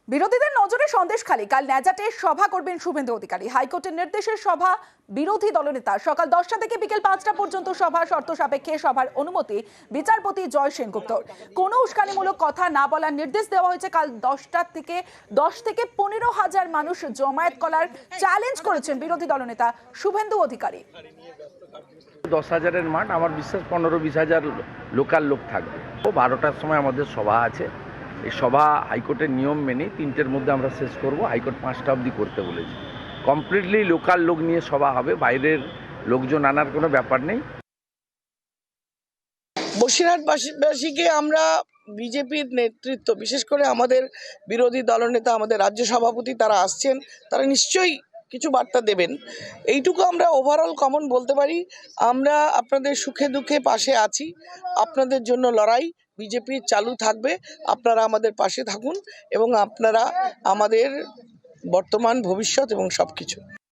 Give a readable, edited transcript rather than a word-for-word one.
বিরোধীদের নজরে সন্দেশখালী কাল ন্যাজাটে সভা করবেন শুভেন্দু অধিকারী। হাইকোর্টের নির্দেশের সভা বিরোধী দলনেতা সকাল 10টা থেকে বিকেল 5টা পর্যন্ত সভা, শর্ত সাপেক্ষে সভার অনুমতি বিচারপতি জয় সেনগুপ্তর। কোনো উস্কানিমূলক কথা না বলার নির্দেশ দেওয়া হয়েছে। কাল 10 থেকে 15,000 মানুষ জমায়েত করার চ্যালেঞ্জ করেছেন বিরোধী দলনেতা শুভেন্দু অধিকারী। 10,000-এর মাঠ, আমার বিশ্বাস 15-20,000 লোকাল লোক থাকবে। 12টার সময় আমাদের সভা আছে। এই সভা হাইকোর্টের নিয়ম মেনে 3টের মধ্যে আমরা শেষ করব। হাইকোর্ট 5টা অবধি করতে বলেছে। কমপ্লিটলি লোকাল লোক নিয়ে সভা হবে, বাইরের লোকজন আনার কোনো ব্যাপার নেই। বসিরহাটবাসীকে আমরা বিজেপির নেতৃত্ব, বিশেষ করে আমাদের বিরোধী দলনেতা, আমাদের রাজ্য সভাপতি তারা আসছেন, তারা নিশ্চয়ই কিছু বার্তা দেবেন। এইটুকু আমরা ওভারঅল কমন বলতে পারি, আমরা আপনাদের সুখে দুঃখে পাশে আছি, আপনাদের জন্য লড়াই বিজেপির চালু থাকবে। আপনারা আমাদের পাশে থাকুন এবং আপনারা আমাদের বর্তমান, ভবিষ্যৎ এবং সব কিছু।